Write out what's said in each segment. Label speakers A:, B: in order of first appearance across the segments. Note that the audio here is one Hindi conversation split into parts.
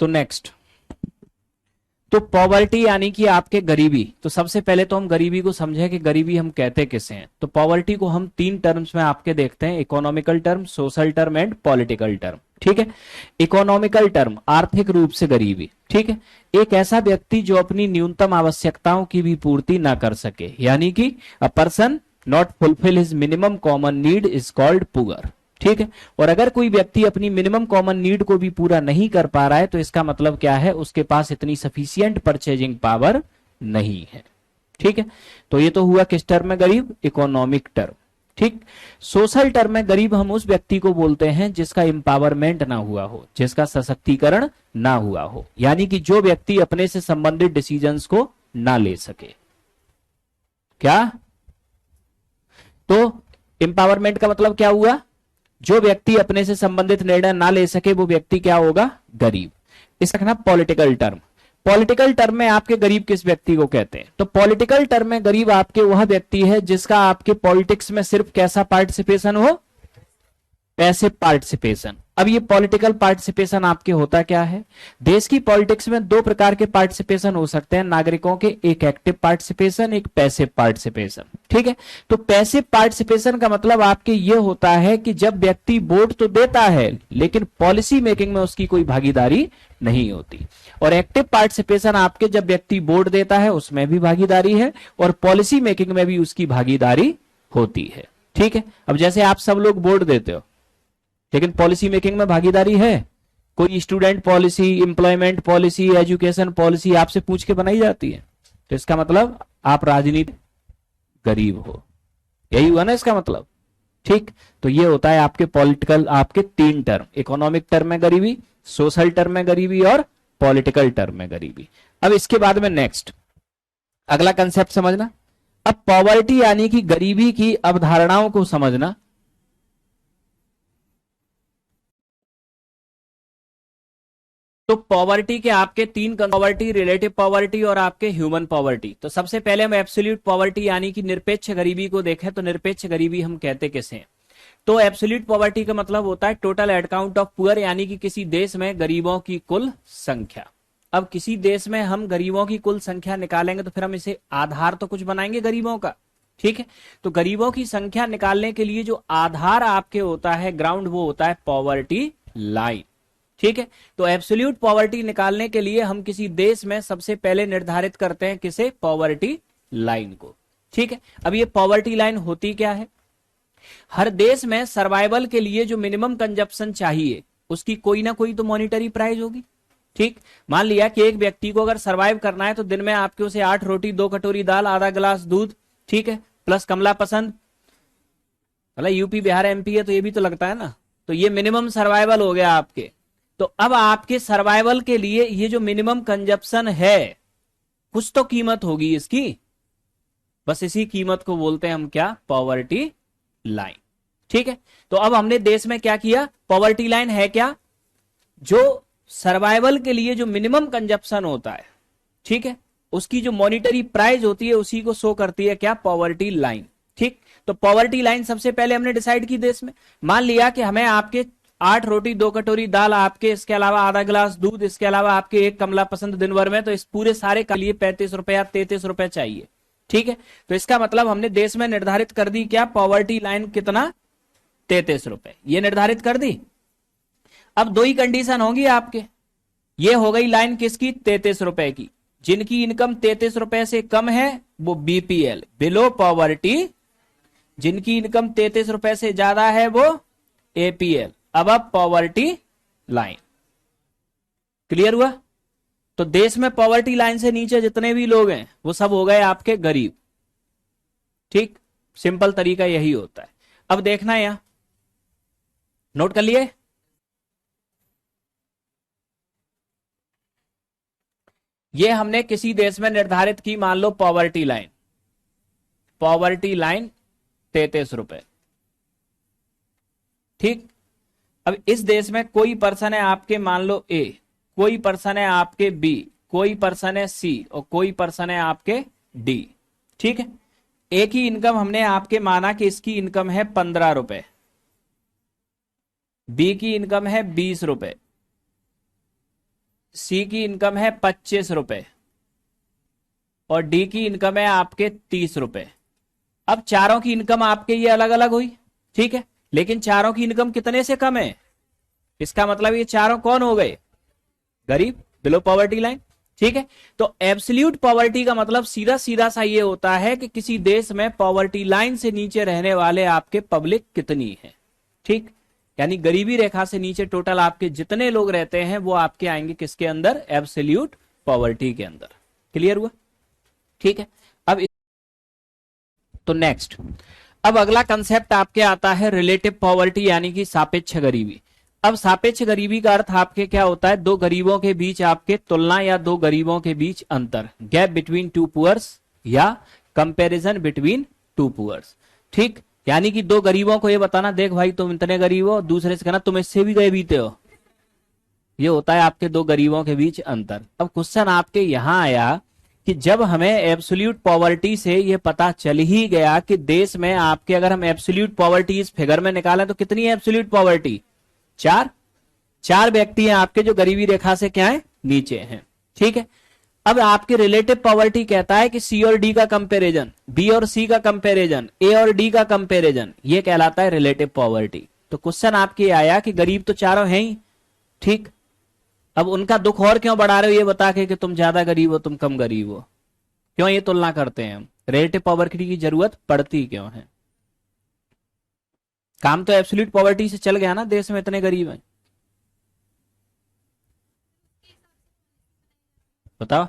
A: तो नेक्स्ट, तो पॉवर्टी यानी कि आपके गरीबी। तो सबसे पहले तो हम गरीबी को समझें कि गरीबी हम कहते किसे हैं। तो पॉवर्टी को हम तीन टर्म्स में आपके देखते हैं, economical term, social term and political term. ठीक है, इकोनॉमिकल टर्म आर्थिक रूप से गरीबी। ठीक है, एक ऐसा व्यक्ति जो अपनी न्यूनतम आवश्यकताओं की भी पूर्ति ना कर सके, यानी कि a person not fulfil his minimum common need is called poor. ठीक है, और अगर कोई व्यक्ति अपनी मिनिमम कॉमन नीड को भी पूरा नहीं कर पा रहा है तो इसका मतलब क्या है, उसके पास इतनी सफिशियंट परचेजिंग पावर नहीं है। ठीक है, तो ये तो हुआ किस टर्म में गरीब, इकोनॉमिक टर्म। ठीक, सोशल टर्म में गरीब हम उस व्यक्ति को बोलते हैं जिसका एम्पावरमेंट ना हुआ हो, जिसका सशक्तिकरण ना हुआ हो, यानी कि जो व्यक्ति अपने से संबंधित डिसीजंस को ना ले सके। क्या, तो एम्पावरमेंट का मतलब क्या हुआ, जो व्यक्ति अपने से संबंधित निर्णय ना ले सके वो व्यक्ति क्या होगा, गरीब। इसका रखना पॉलिटिकल टर्म। पॉलिटिकल टर्म में आपके गरीब किस व्यक्ति को कहते हैं, तो पॉलिटिकल टर्म में गरीब आपके वह व्यक्ति है जिसका आपके पॉलिटिक्स में सिर्फ कैसा पार्टिसिपेशन हो, पैसिव पार्टिसिपेशन। अब ये पॉलिटिकल पार्टिसिपेशन आपके होता क्या है, देश की पॉलिटिक्स में दो प्रकार के पार्टिसिपेशन हो सकते हैं नागरिकों के, एक एक्टिव पार्टिसिपेशन, एक पैसिव पार्टिसिपेशन। ठीक है, तो पैसिव पार्टिसिपेशन का मतलब आपके ये होता है कि जब व्यक्ति वोट तो देता है लेकिन पॉलिसी मेकिंग में उसकी कोई भागीदारी नहीं होती, और एक्टिव पार्टिसिपेशन आपके जब व्यक्ति वोट देता है उसमें भी भागीदारी है और पॉलिसी मेकिंग में भी उसकी भागीदारी होती है। ठीक है, अब जैसे आप सब लोग वोट देते हो लेकिन पॉलिसी मेकिंग में भागीदारी है, कोई student policy, employment policy, education policy आपसे पूछ के बनाई जाती है, तो इसका मतलब आप राजनीति गरीब हो, यही हुआ ना इसका मतलब। ठीक, तो ये होता है आपके पॉलिटिकल, आपके तीन टर्म, इकोनॉमिक टर्म में गरीबी, सोशल टर्म में गरीबी और पॉलिटिकल टर्म में गरीबी। अब इसके बाद में नेक्स्ट अगला कंसेप्ट समझना। अब पॉवर्टी यानी कि गरीबी की अवधारणाओं को समझना। तो पॉवर्टी के आपके तीन, पॉवर्टी, रिलेटिव पॉवर्टी और आपके ह्यूमन पॉवर्टी। तो सबसे पहले हम एब्सोल्यूट पॉवर्टी यानी कि निरपेक्ष गरीबी को देखें, तो निरपेक्ष गरीबी हम कहते किसे हैं, तो एब्सोल्यूट पॉवर्टी का मतलब होता है टोटल अकाउंट ऑफ पुअर, यानी कि किसी देश में गरीबों की कुल संख्या। अब किसी देश में हम गरीबों की कुल संख्या निकालेंगे तो फिर हम इसे आधार तो कुछ बनाएंगे गरीबों का। ठीक है, तो गरीबों की संख्या निकालने के लिए जो आधार आपके होता है ग्राउंड, वो होता है पॉवर्टी लाइन। ठीक है, तो एब्सोल्यूट पॉवर्टी निकालने के लिए हम किसी देश में सबसे पहले निर्धारित करते हैं किसे, पॉवर्टी लाइन को। ठीक है, अब ये पॉवर्टी लाइन होती क्या है, हर देश में सर्वाइवल के लिए जो मिनिमम कंजप्शन चाहिए उसकी कोई ना कोई तो मॉनिटरी प्राइस होगी। ठीक, मान लिया कि एक व्यक्ति को अगर सर्वाइव करना है तो दिन में आपके उसे 8 रोटी, 2 कटोरी दाल, आधा गिलास दूध, ठीक है, प्लस कमला पसंद, मतलब यूपी बिहार एमपी है तो ये भी तो लगता है ना, तो ये मिनिमम सर्वाइवल हो गया आपके। तो अब आपके सर्वाइवल के लिए ये जो मिनिमम कंजप्शन है कुछ तो कीमत होगी इसकी, बस इसी कीमत को बोलते हैं हम क्या, पॉवर्टी लाइन। ठीक है, तो अब हमने देश में क्या किया, पॉवर्टी लाइन है क्या, जो सर्वाइवल के लिए जो मिनिमम कंजप्शन होता है, ठीक है, उसकी जो मॉनिटरी प्राइस होती है उसी को शो करती है क्या, पॉवर्टी लाइन। ठीक, तो पॉवर्टी लाइन सबसे पहले हमने डिसाइड की देश में, मान लिया कि हमें आपके 8 रोटी, 2 कटोरी दाल आपके, इसके अलावा आधा गिलास दूध, इसके अलावा आपके एक कमला पसंद दिन भर में, तो इस पूरे सारे के लिए 35 रुपया 33 रुपए चाहिए। ठीक है, तो इसका मतलब हमने देश में निर्धारित कर दी क्या, पॉवर्टी लाइन कितना, 33 रुपए, ये निर्धारित कर दी। अब दो ही कंडीशन होगी आपके, ये हो गई लाइन किसकी, 33 रुपए की, जिनकी इनकम 33 रुपए से कम है वो बीपीएल, बिलो पॉवर्टी, जिनकी इनकम 33 रुपए से ज्यादा है वो एपीएल, अब पॉवर्टी लाइन। क्लियर हुआ, तो देश में पॉवर्टी लाइन से नीचे जितने भी लोग हैं वो सब हो गए आपके गरीब। ठीक, सिंपल तरीका यही होता है। अब देखना है, यहां नोट कर लिए, ये हमने किसी देश में निर्धारित की, मान लो पॉवर्टी लाइन, पॉवर्टी लाइन 33 रुपए। ठीक, अब इस देश में कोई पर्सन है आपके, मान लो ए, कोई पर्सन है आपके बी, कोई पर्सन है सी और कोई पर्सन है आपके डी। ठीक है, ए की इनकम हमने आपके माना कि इसकी इनकम है 15 रुपए, बी की इनकम है 20 रुपए, सी की इनकम है 25 रुपए और डी की इनकम है आपके 30 रुपए। अब चारों की इनकम आपके ये अलग अलग हुई, ठीक है, लेकिन चारों की इनकम कितने से कम है? इसका मतलब ये चारों कौन हो गए? गरीब, बिलो पॉवर्टी लाइन। ठीक है, तो एब्सोल्यूट पॉवर्टी का मतलब सीधा सीधा सा ये होता है कि किसी देश में पॉवर्टी लाइन से नीचे रहने वाले आपके पब्लिक कितनी है। ठीक, यानी गरीबी रेखा से नीचे टोटल आपके जितने लोग रहते हैं वो आपके आएंगे किसके अंदर? एब्सोल्यूट पॉवर्टी के अंदर। क्लियर हुआ? ठीक है, अब तो नेक्स्ट, अब अगला कंसेप्ट आपके आता है रिलेटिव पॉवर्टी यानी कि सापेक्ष गरीबी। अब सापेक्ष गरीबी का अर्थ आपके क्या होता है? दो गरीबों के बीच आपके तुलना या दो गरीबों के बीच अंतर, गैप बिटवीन टू पुअर्स या कंपैरिजन बिटवीन टू पुअर्स। ठीक, यानी कि दो गरीबों को ये बताना, देख भाई तुम इतने गरीब हो, दूसरे से कहना तुम इससे भी गए बीते हो। ये होता है आपके दो गरीबों के बीच अंतर। अब क्वेश्चन आपके यहां आया कि जब हमें एब्सोल्यूट पॉवर्टी से ये पता चल ही गया कि देश में आपके, अगर हम एब्सोल्यूट पॉवर्टी इस फिगर में निकालें तो कितनी है एब्सोल्यूट पॉवर्टी? चार व्यक्ति हैं आपके जो गरीबी रेखा से क्या है? नीचे हैं। ठीक है, अब आपके रिलेटिव पॉवर्टी कहता है कि सी और डी का कंपैरिजन, बी और सी का कंपैरिजन, ए और डी का कंपैरिजन, ये कहलाता है रिलेटिव पॉवर्टी। तो क्वेश्चन आपके आया कि गरीब तो चारों हैं ही, ठीक, अब उनका दुख और क्यों बढ़ा रहे हो ये बता के कि तुम ज्यादा गरीब हो तुम कम गरीब हो, क्यों ये तुलना करते हैं हम? रिलेटिव पॉवर्टी की जरूरत पड़ती क्यों है? काम तो एब्सोल्यूट पॉवर्टी से चल गया ना, देश में इतने गरीब हैं। बताओ,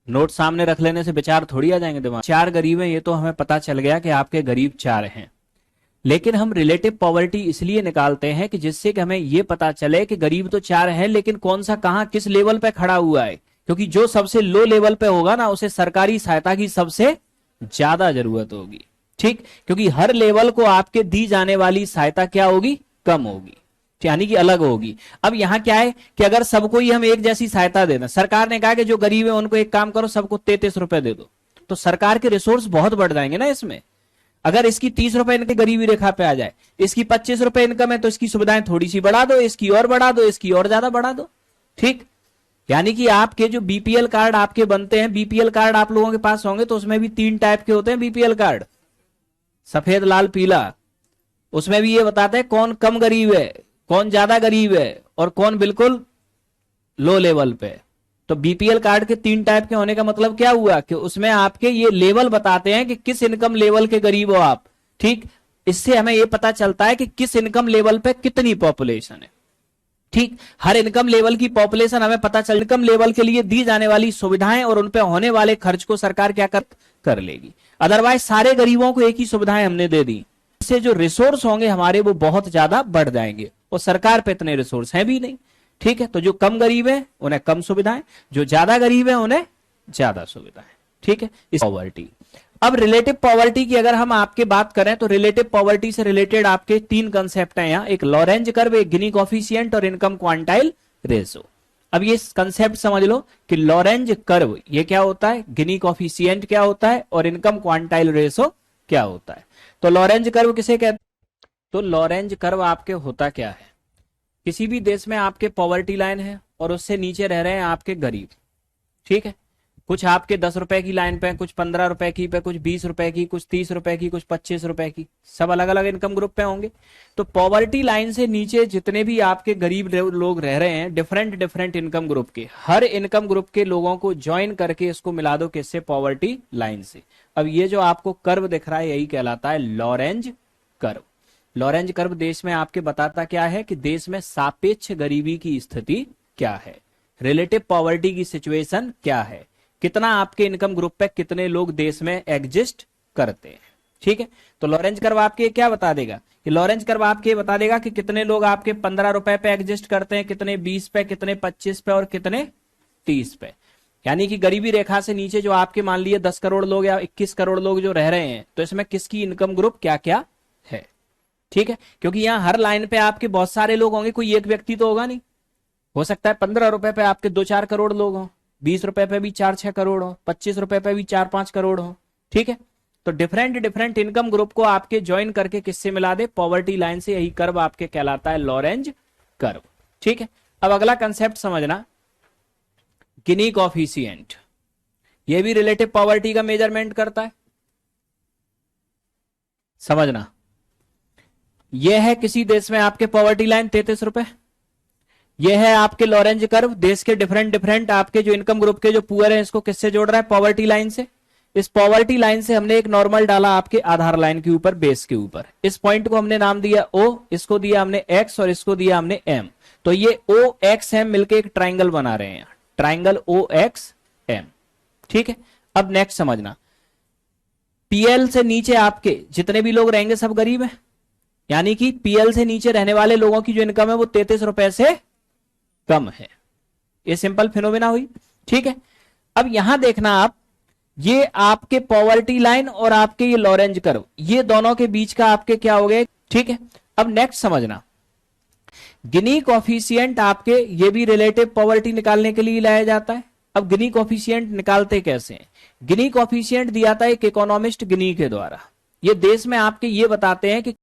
A: नोट सामने रख लेने से विचार थोड़ी आ जाएंगे दिमाग। चार गरीब हैं ये तो हमें पता चल गया कि आपके गरीब चार हैं, लेकिन हम रिलेटिव पॉवर्टी इसलिए निकालते हैं कि जिससे कि हमें यह पता चले कि गरीब तो चार हैं लेकिन कौन सा कहां किस लेवल पे खड़ा हुआ है, क्योंकि जो सबसे लो लेवल पे होगा ना उसे सरकारी सहायता की सबसे ज्यादा जरूरत होगी। ठीक, क्योंकि हर लेवल को आपके दी जाने वाली सहायता क्या होगी? कम होगी, यानी कि अलग होगी। अब यहां क्या है कि अगर सबको ही हम एक जैसी सहायता दे दें, सरकार ने कहा कि जो गरीब है उनको एक काम करो सबको 33 रुपए दे दो, तो सरकार के रिसोर्स बहुत बढ़ जाएंगे ना इसमें। अगर इसकी 30 रुपए इनकी गरीबी रेखा पे आ जाए, इसकी 25 रुपए इनकम है तो इसकी सुविधाएं थोड़ी सी बढ़ा दो, इसकी और बढ़ा दो, इसकी और ज्यादा बढ़ा दो। ठीक, यानी कि आपके जो बीपीएल कार्ड आपके बनते हैं, बीपीएल कार्ड आप लोगों के पास होंगे तो उसमें भी 3 टाइप के होते हैं बीपीएल कार्ड, सफेद लाल पीला। उसमें भी ये बताते हैं कौन कम गरीब है, कौन ज्यादा गरीब है और कौन बिल्कुल लो लेवल पे। तो बीपीएल कार्ड के 3 टाइप के होने का मतलब क्या हुआ कि उसमें आपके ये लेवल बताते हैं कि किस इनकम लेवल के गरीब हो आप। ठीक, इससे हमें ये पता चलता है कि किस इनकम लेवल पे कितनी पॉपुलेशन है। ठीक, हर इनकम लेवल की पॉपुलेशन हमें पता चल, इनकम लेवल के लिए दी जाने वाली सुविधाएं और उन पे होने वाले खर्च को सरकार क्या कर लेगी। अदरवाइज सारे गरीबों को एक ही सुविधाएं हमने दे दी, इससे जो रिसोर्स होंगे हमारे वो बहुत ज्यादा बढ़ जाएंगे और सरकार पे इतने रिसोर्स हैं भी नहीं। ठीक है, तो जो कम गरीब है उन्हें कम सुविधाएं, जो ज्यादा गरीब है उन्हें ज्यादा सुविधाएं। ठीक है, इस पॉवर्टी। अब रिलेटिव पॉवर्टी की अगर हम आपके बात करें तो रिलेटिव पॉवर्टी से रिलेटेड आपके 3 कंसेप्ट हैं यहाँ, एक लॉरेंज कर्व, एक गिनी कोफिशिएंट और इनकम क्वांटाइल रेशो। अब ये कंसेप्ट समझ लो कि लॉरेंज कर्व ये क्या होता है, गिनी कोफिशिएंट क्या होता है और इनकम क्वांटाइल रेशो क्या होता है। तो लॉरेंज कर्व किसे कहते? तो लॉरेंज कर्व आपके होता क्या है, किसी भी देश में आपके पॉवर्टी लाइन है और उससे नीचे रह रहे हैं आपके गरीब। ठीक है, कुछ आपके 10 रुपए की लाइन पे, कुछ 15 रुपए की पे, कुछ 20 रुपए की, कुछ 30 रुपए की, कुछ 25 रुपए की, सब अलग अलग इनकम ग्रुप पे होंगे। तो पॉवर्टी लाइन से नीचे जितने भी आपके गरीब लोग रह रहे हैं डिफरेंट डिफरेंट इनकम ग्रुप के, हर इनकम ग्रुप के लोगों को ज्वाइन करके इसको मिला दो किससे? पॉवर्टी लाइन से। अब ये जो आपको कर्व दिख रहा है यही कहलाता है लॉरेंज कर्व। लॉरेंज कर्व देश में आपके बताता क्या है कि देश में सापेक्ष गरीबी की स्थिति क्या है, रिलेटिव पॉवर्टी की सिचुएशन क्या है, कितना आपके इनकम ग्रुप पे कितने लोग देश में एग्जिस्ट करते हैं। ठीक है, तो लॉरेंज कर्व आपके क्या बता देगा कि लॉरेंज कर्व आपके बता देगा कि कितने लोग आपके 15 रुपए पे एग्जिस्ट करते हैं, कितने 20 पे, कितने 25 पे और कितने 30 पे। यानी कि गरीबी रेखा से नीचे जो आपके मान लिए 10 करोड़ लोग या 21 करोड़ लोग जो रह रहे हैं, तो इसमें किसकी इनकम ग्रुप क्या क्या है। ठीक है, क्योंकि यहाँ हर लाइन पे आपके बहुत सारे लोग होंगे, कोई एक व्यक्ति तो होगा नहीं। हो सकता है 15 रुपए पे आपके 2-4 करोड़ लोग हों, 20 रुपए पे भी 4-6 करोड़ हो, 25 रुपए पे भी 4-5 करोड़ हो। ठीक है, तो डिफरेंट डिफरेंट इनकम ग्रुप को आपके ज्वाइन करके किससे मिला दे? पॉवर्टी लाइन से। यही कर्व आपके कहलाता है लॉरेंज कर्व। ठीक है, अब अगला कंसेप्ट समझना, गिनी कॉफिशिएंट, ये भी रिलेटिव पॉवर्टी का मेजरमेंट करता है। समझना, यह है किसी देश में आपके पॉवर्टी लाइन 33 रुपए, यह है आपके लॉरेंज कर्व, देश के डिफरेंट डिफरेंट आपके जो इनकम ग्रुप के जो पुअर हैं इसको किससे जोड़ रहा है, पॉवर्टी लाइन से। इस पॉवर्टी लाइन से हमने एक नॉर्मल डाला आपके आधार लाइन के ऊपर, बेस के ऊपर। इस पॉइंट को हमने नाम दिया O, इसको दिया हमने X और इसको दिया हमने M। तो ये OXM मिलके एक ट्राइंगल बना रहे हैं, ट्राइंगल OXM। ठीक है, अब नेक्स्ट समझना, PL से नीचे आपके जितने भी लोग रहेंगे सब गरीब हैं, यानी कि PL से नीचे रहने वाले लोगों की जो इनकम है वो 33 रुपए से कम है। ये सिंपल फिनोमेना हुई। ठीक है, अब यहां देखना आप, ये आपके पॉवर्टी लाइन और आपके ये लॉरेंज कर्व, ये दोनों के बीच का आपके क्या हो गए। ठीक है, अब नेक्स्ट समझना, गिनी कॉफिशिएंट आपके ये भी रिलेटिव पॉवर्टी निकालने के लिए लाया जाता है। अब गिनी कॉफिशिएंट निकालते कैसे हैं, गिनी कॉफिशिएंट दिया था एक इकोनॉमिस्ट गिनी के द्वारा। ये देश में आपके ये बताते हैं कि